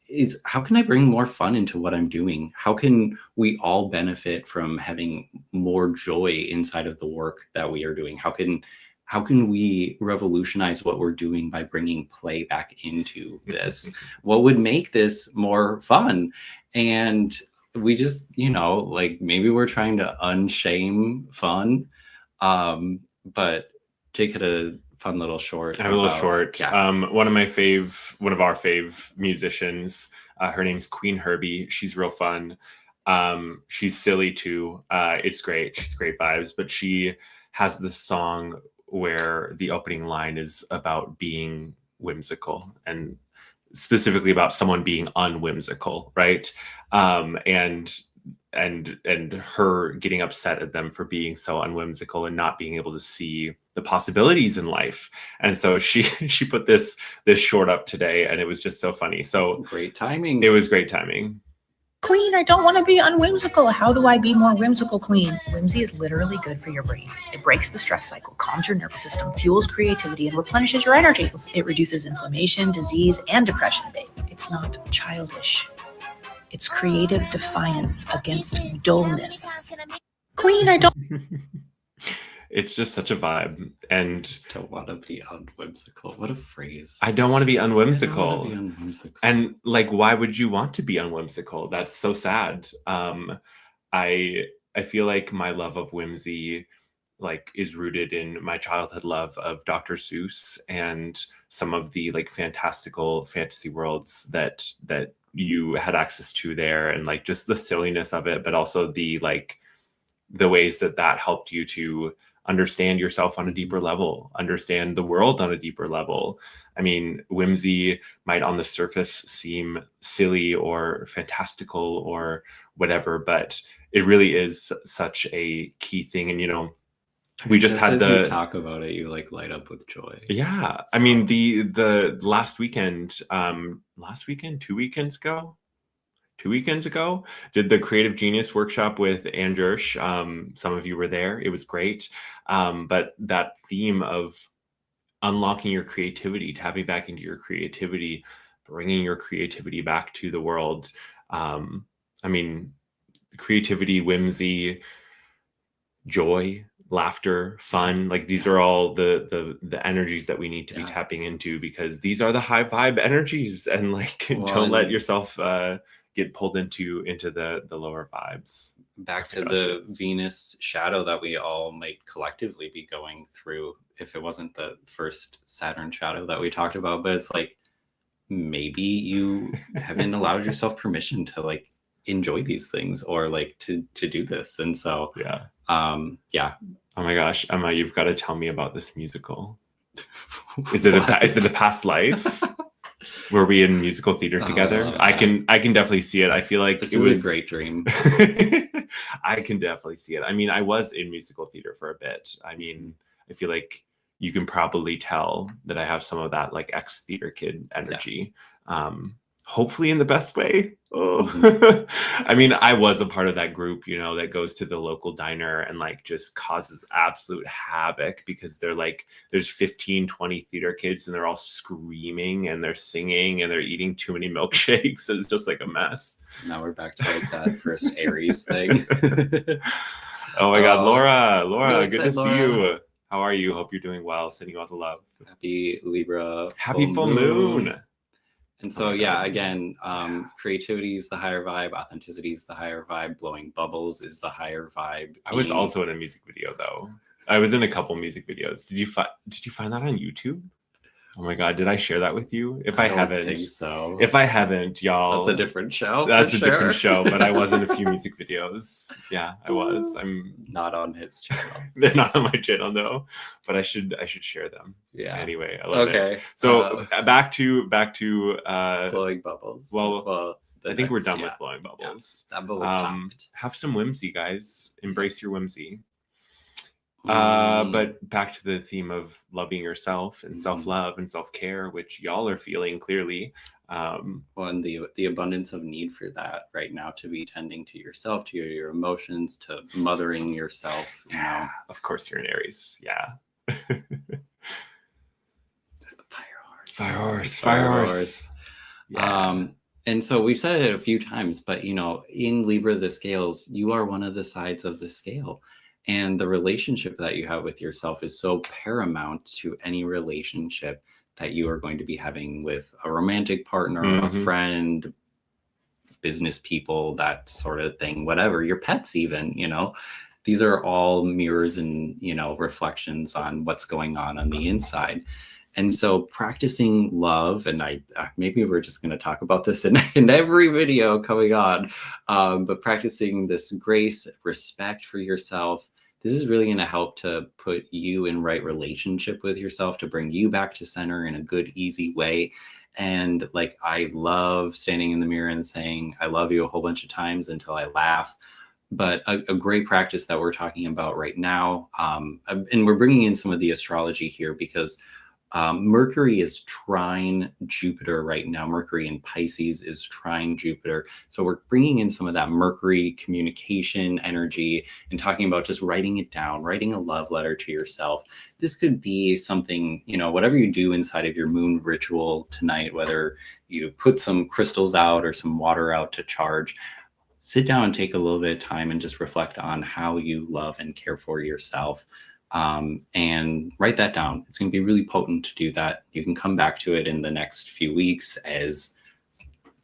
is how can I bring more fun into what I'm doing? How can we all benefit from having more joy inside of the work that we are doing? How can we revolutionize what we're doing by bringing play back into this? What would make this more fun? And we just, like maybe we're trying to unshame fun, but Jake had a fun little short. I have a little short. Yeah. One of our fave musicians, her name's Queen Herbie. She's real fun. She's silly too. It's great. She's great vibes, but she has this song where the opening line is about being whimsical, and specifically about someone being unwhimsical, right? And her getting upset at them for being so unwhimsical and not being able to see the possibilities in life. And so she put this short up today, and it was just so funny. So great timing. It was great timing. Queen, I don't want to be unwhimsical. How do I be more whimsical, Queen? Whimsy is literally good for your brain. It breaks the stress cycle, calms your nervous system, fuels creativity, and replenishes your energy. It reduces inflammation, disease, and depression, babe. It's not childish. It's creative defiance against dullness. Queen, I don't... It's just such a vibe. And to want to be unwhimsical. What a phrase. I don't want to be unwhimsical. I don't want to be unwhimsical. And like, why would you want to be unwhimsical? That's so sad. I feel like my love of whimsy like is rooted in my childhood love of Dr. Seuss and some of the like fantastical fantasy worlds that you had access to there, and like just the silliness of it, but also the like the ways that helped you to understand yourself on a deeper level, understand the world on a deeper level. I mean, whimsy might on the surface seem silly or fantastical or whatever, but it really is such a key thing. And we just had you talk about it, you like light up with joy. Yeah. So. I mean, the last weekend, 2 weekends ago, did the Creative Genius workshop with Ann Jersh. Some of you were there. It was great. But that theme of unlocking your creativity, tapping back into your creativity, bringing your creativity back to the world. I mean, creativity, whimsy, joy, laughter, fun, like these are all the energies that we need to be tapping into, because these are the high vibe energies, and like don't let yourself get pulled into the lower vibes. Back to the Venus shadow that we all might collectively be going through, if it wasn't the first Saturn shadow that we talked about. But it's like, maybe you haven't allowed yourself permission to like enjoy these things, or like to do this. And so yeah. Oh my gosh, Emma, you've got to tell me about this musical. Is it a past life? Were we in musical theater together? I can definitely see it. I feel like this is a great dream. I can definitely see it. I mean, I was in musical theater for a bit. I mean, I feel like you can probably tell that I have some of that like ex-theater kid energy. Hopefully in the best way. I mean, I was a part of that group, that goes to the local diner and like just causes absolute havoc, because they're like, there's 15, 20 theater kids and they're all screaming and they're singing and they're eating too many milkshakes. And it's just like a mess. Now we're back to like that first Aries thing. Oh my God, Laura, good to see you. How are you? Hope you're doing well. Sending you all the love. Happy Libra. Happy full moon. And so, again, creativity is the higher vibe. Authenticity is the higher vibe. Blowing bubbles is the higher vibe. I was also in a music video, though. I was in a couple music videos. Did you find that on YouTube? Oh my God, did I share that with you? If I haven't, think so. If I haven't, y'all, that's a different show. That's a different show. But I was in a few music videos. Yeah, I was. I'm not on his channel. They're not on my channel, though. But I should share them. Yeah. Anyway, I love it. So back to blowing bubbles. Well, I think we're done with blowing bubbles. Yeah, that bubble popped. Have some whimsy, guys. Embrace your whimsy. But back to the theme of loving yourself and self-love and self-care, which y'all are feeling clearly. And the abundance of need for that right now, to be tending to yourself, to your emotions, to mothering yourself. Of course, you're an Aries. Yeah. Fire horse. Yeah. And so we've said it a few times, but you know, in Libra, the scales, you are one of the sides of the scale. And the relationship that you have with yourself is so paramount to any relationship that you are going to be having with a romantic partner, a friend, business people, that sort of thing, whatever, your pets even, you know. These are all mirrors and, you know, reflections on what's going on the inside. And so practicing love, and I maybe we're just going to talk about this in every video coming on, but practicing this grace, respect for yourself, this is really going to help to put you in right relationship with yourself, to bring you back to center in a good, easy way. And like, I love standing in the mirror and saying, I love you a whole bunch of times until I laugh. But a great practice that we're talking about right now, and we're bringing in some of the astrology here because Mercury is trine Jupiter right now. Mercury in Pisces is trine Jupiter. So we're bringing in some of that Mercury communication energy and talking about just writing it down, writing a love letter to yourself. This could be something, you know, whatever you do inside of your moon ritual tonight, whether you put some crystals out or some water out to charge, sit down and take a little bit of time and just reflect on how you love and care for yourself. And write that down. It's going to be really potent to do that. You can come back to it in the next few weeks as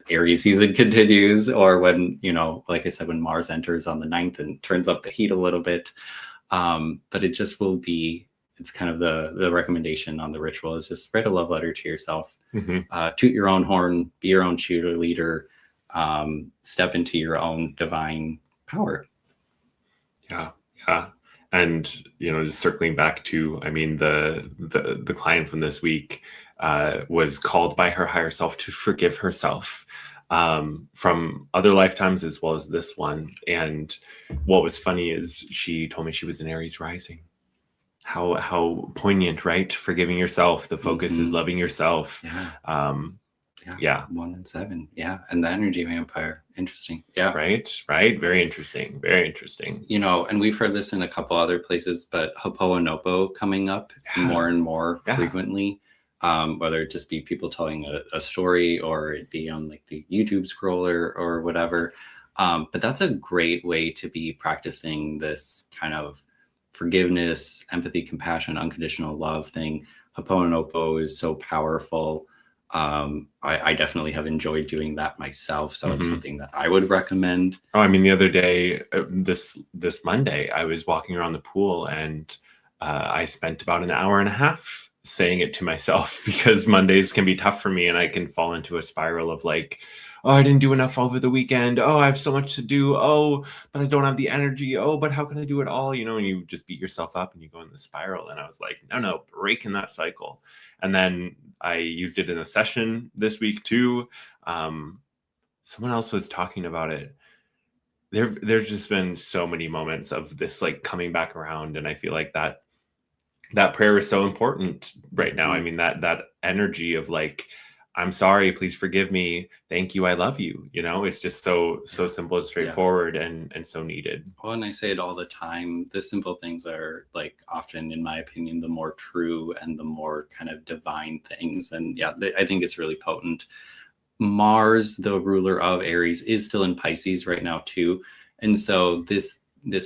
Aries season continues, or when, you know, like I said, when Mars enters on the 9th and turns up the heat a little bit. But it just will be, it's kind of the recommendation on the ritual is just write a love letter to yourself, toot your own horn, be your own cheerleader, step into your own divine power. Yeah. And, you know, just circling back to, I mean, the client from this week was called by her higher self to forgive herself from other lifetimes as well as this one. And what was funny is she told me she was an Aries rising. How poignant, right? Forgiving yourself. The focus is loving yourself. Yeah. 1 and 7. Yeah. And the energy vampire. Interesting. Yeah. Right. Very interesting. You know, and we've heard this in a couple other places, but Ho'oponopono coming up more and more frequently, whether it just be people telling a story or it be on like the YouTube scroller or whatever. But that's a great way to be practicing this kind of forgiveness, empathy, compassion, unconditional love thing. Ho'oponopono is so powerful. I definitely have enjoyed doing that myself, so it's something that I would recommend. Oh, I mean, the other day, this Monday, I was walking around the pool and I spent about an hour and a half saying it to myself because Mondays can be tough for me and I can fall into a spiral of like, oh, I didn't do enough over the weekend. Oh, I have so much to do. Oh, but I don't have the energy. Oh, but how can I do it all? You know, and you just beat yourself up and you go in the spiral. And I was like, no, break in that cycle. And then I used it in a session this week too. Someone else was talking about it. There's just been so many moments of this like coming back around. And I feel like that prayer is so important right now. I mean, that energy of like, I'm sorry, please forgive me. Thank you. I love you. You know, it's just so simple and straightforward and so needed. Well, and I say it all the time. The simple things are like often, in my opinion, the more true and the more kind of divine things. And yeah, I think it's really potent. Mars, the ruler of Aries, is still in Pisces right now too. And so this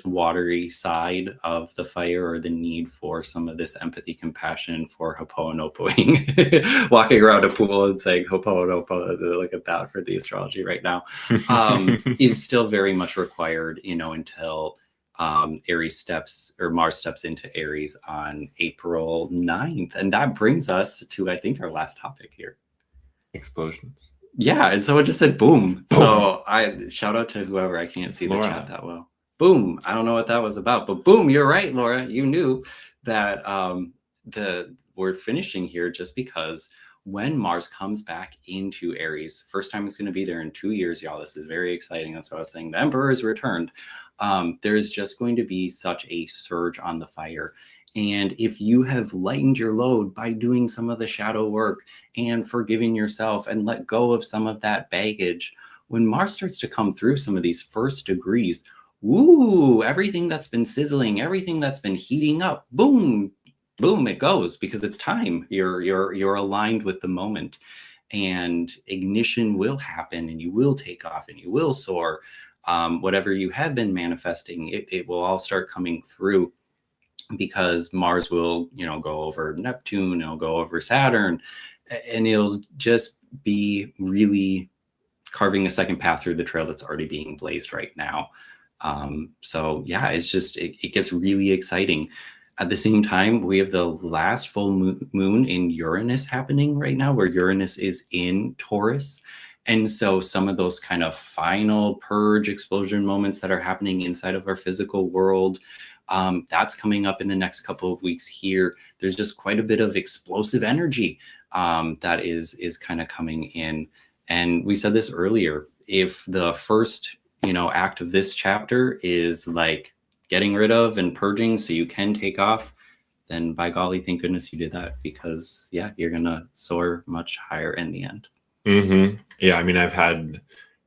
watery side of the fire, or the need for some of this empathy, compassion for Ho'oponoponoing, walking around a pool and saying Ho'oponopono, look at that for the astrology right now, is still very much required, you know, until Mars steps into Aries on April 9th. And that brings us to, I think, our last topic here. Explosions. Yeah. And so it just said boom. So I shout out to whoever, I can't see Laura. The chat that well. Boom. I don't know what that was about, but boom, you're right, Laura. You knew that we're finishing here just because when Mars comes back into Aries, first time it's going to be there in 2 years, y'all. This is very exciting. That's what I was saying. The Emperor has returned. There's just going to be such a surge on the fire. And if you have lightened your load by doing some of the shadow work and forgiving yourself and let go of some of that baggage, when Mars starts to come through some of these first degrees, ooh, everything that's been sizzling, everything that's been heating up, boom, boom, it goes, because it's time. You're aligned with the moment. and ignition will happen, and you will take off, and you will soar. Whatever you have been manifesting, it will all start coming through, because Mars will, go over Neptune, it'll go over Saturn, and it'll just be really carving a second path through the trail that's already being blazed right now. So yeah, it's just, it gets really exciting. At the same time, we have the last full moon in Uranus happening right now, where Uranus is in Taurus. And so some of those kind of final purge explosion moments that are happening inside of our physical world, that's coming up in the next couple of weeks here. There's just quite a bit of explosive energy that is kind of coming in. And we said this earlier, if the first, act of this chapter is like getting rid of and purging so you can take off, then by golly, thank goodness you did that, because yeah, you're going to soar much higher in the end. Mm-hmm. Yeah. I mean, I've had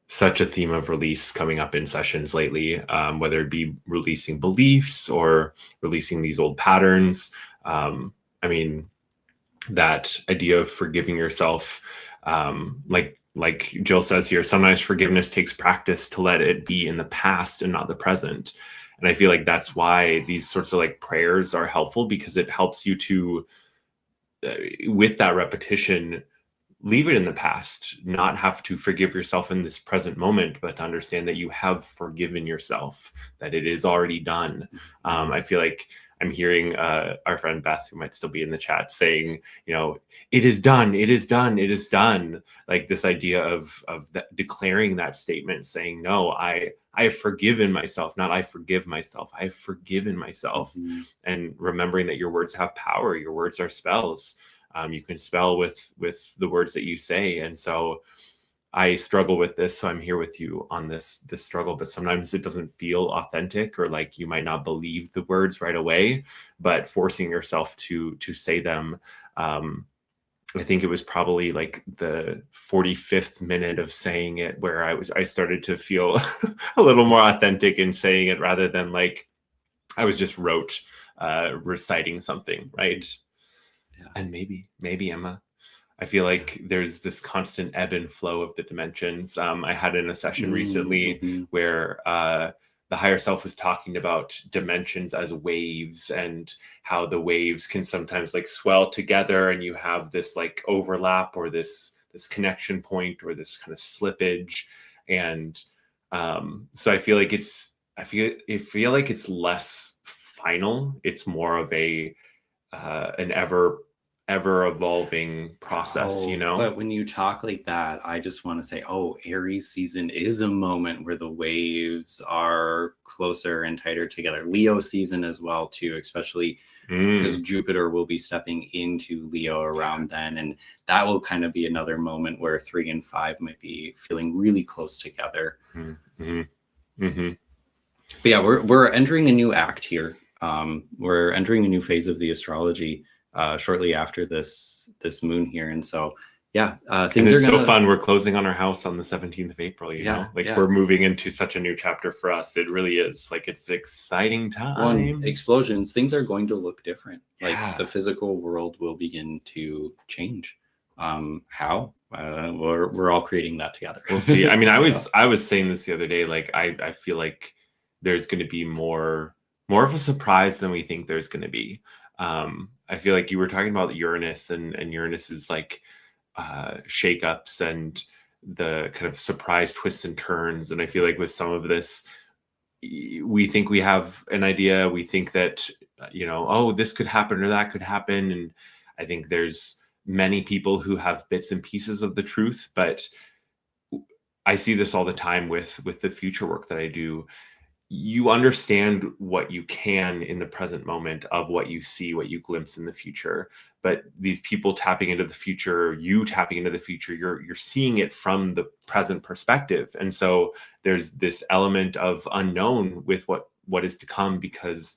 such a theme of release coming up in sessions lately, whether it be releasing beliefs or releasing these old patterns. I mean, that idea of forgiving yourself, like Jill says here, sometimes forgiveness takes practice to let it be in the past and not the present. And I feel like that's why these sorts of like prayers are helpful, because it helps you to, with that repetition, leave it in the past, not have to forgive yourself in this present moment, but to understand that you have forgiven yourself, that it is already done. I feel like I'm hearing our friend Beth, who might still be in the chat, saying, it is done, it is done, it is done. Like this idea of that, declaring that statement, saying, no, I have forgiven myself, not I forgive myself. I have forgiven myself. Mm-hmm. And remembering that your words have power. Your words are spells. You can spell with the words that you say. And so I struggle with this. So I'm here with you on this struggle, but sometimes it doesn't feel authentic, or like you might not believe the words right away, but forcing yourself to say them. I think it was probably like the 45th minute of saying it where I started to feel a little more authentic in saying it, rather than like I was just reciting something, right? Yeah. And maybe Emma, I feel like there's this constant ebb and flow of the dimensions. I had in a session recently where the higher self was talking about dimensions as waves, and how the waves can sometimes like swell together, and you have this like overlap, or this connection point, or this kind of slippage. And so I feel like I feel like it's less final. It's more of an ever evolving process, But when you talk like that, I just want to say, Aries season is a moment where the waves are closer and tighter together. Leo season as well too, especially because Jupiter will be stepping into Leo around then, and that will kind of be another moment where 3 and 5 might be feeling really close together. But yeah, we're entering a new act here. We're entering a new phase of the astrology shortly after this moon here. And so, yeah, things are so fun. We're closing on our house on the 17th of April, you know, we're moving into such a new chapter for us. It really is like, it's exciting time. Explosions. Things are going to look different. Like the physical world will begin to change. How? We're all creating that together. We'll see. I mean, I was saying this the other day, like, I feel like there's going to be more of a surprise than we think there's going to be. I feel like you were talking about Uranus, and Uranus is like shakeups and the kind of surprise twists and turns. And I feel like with some of this, we think we have an idea. We think that, this could happen or that could happen. And I think there's many people who have bits and pieces of the truth, but I see this all the time with the future work that I do. You understand what you can in the present moment of what you see, what you glimpse in the future. But these people tapping into the future, you tapping into the future, you're seeing it from the present perspective. And so there's this element of unknown with what is to come, because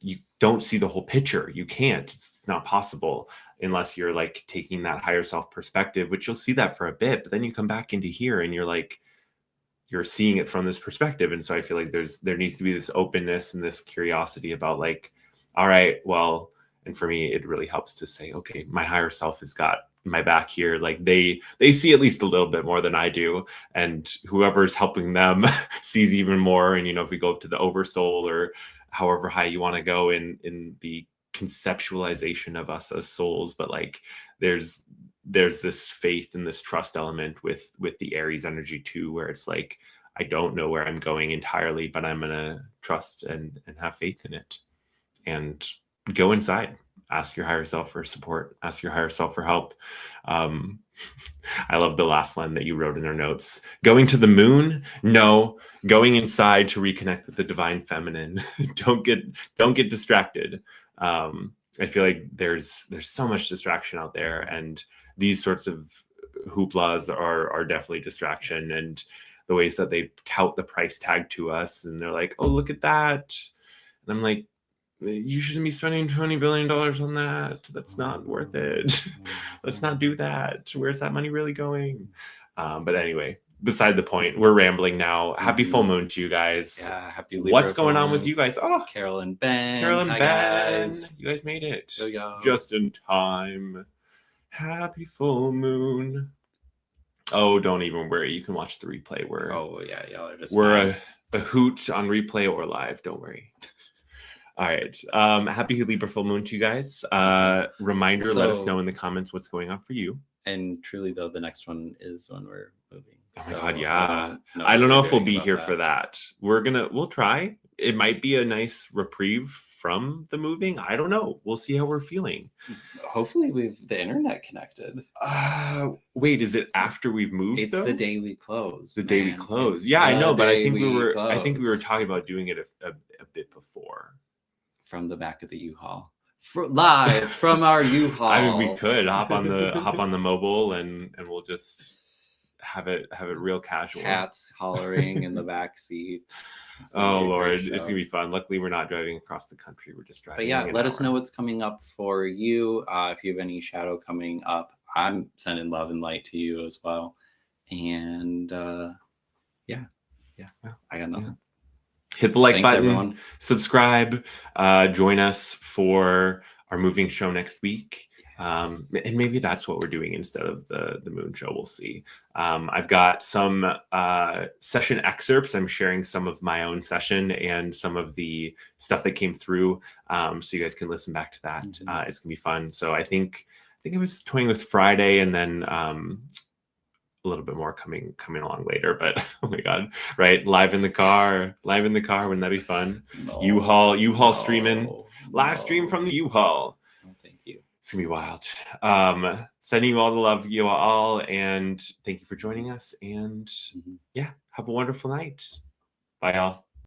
you don't see the whole picture. You can't. It's not possible unless you're like taking that higher self perspective, which you'll see that for a bit, but then you come back into here and you're seeing it from this perspective. And so I feel like there needs to be this openness and this curiosity about like, all right, well, and for me, it really helps to say, okay, my higher self has got my back here, like they see at least a little bit more than I do, and whoever's helping them sees even more. And if we go up to the oversoul, or however high you want to go in the conceptualization of us as souls, but like there's this faith and this trust element with the Aries energy too, where it's like, I don't know where I'm going entirely, but I'm gonna trust and have faith in it, and go inside. Ask your higher self for support. Ask your higher self for help. I love the last line that you wrote in our notes. Going to the moon? No. Going inside to reconnect with the divine feminine. Don't get distracted. I feel like there's so much distraction out there, and these sorts of hooplas are definitely distraction. And the ways that they tout the price tag to us, and they're like, oh, look at that. And I'm like, you shouldn't be spending $20 billion on that. That's not worth it. Let's not do that. Where's that money really going? But anyway, beside the point, we're rambling now. Happy full moon to you guys. Yeah, happy Libra. What's going on with you guys? Oh, Carol and Ben. Carol and Hi, Ben. guys. You guys made it. Yo. Just in time. Happy full moon. Oh, don't even worry. You can watch the replay. Oh, yeah. Y'all are just we're a hoot on replay or live. Don't worry. All right. Happy Libra full moon to you guys. Reminder, let us know in the comments what's going on for you. And truly, though, the next one is when we're moving. Oh my God, yeah. I don't know if we'll be here for that. We'll try. It might be a nice reprieve from the moving. I don't know. We'll see how we're feeling. Hopefully we've the internet connected. Wait, is it after we've moved? It's the day we close. The day we close. Yeah, I know, but I think we were talking about doing it a bit before. From the back of the U-Haul. Live from our U-Haul. I mean, we could hop on the mobile and we'll just have it real casual. Cats hollering in the back seat. Oh Lord, it's gonna be fun. Luckily, we're not driving across the country. We're just driving. But yeah, let us know what's coming up for you. If you have any shadow coming up, I'm sending love and light to you as well. And yeah, I got nothing. Hit the like Thanks, button, everyone. Subscribe, join us for our moving show next week. Yes. And maybe that's what we're doing instead of the moon show. We'll see. I've got some session excerpts. I'm sharing some of my own session and some of the stuff that came through, so you guys can listen back to that. It's gonna be fun. So I think I was toying with Friday, and then a little bit more coming along later. But oh my God, right? Live in the car. Wouldn't that be fun? No, U-Haul streaming. Live stream from the U-Haul. Oh, thank you. It's gonna be wild. Sending you all the love, you all, and thank you for joining us. And yeah, have a wonderful night. Bye, y'all.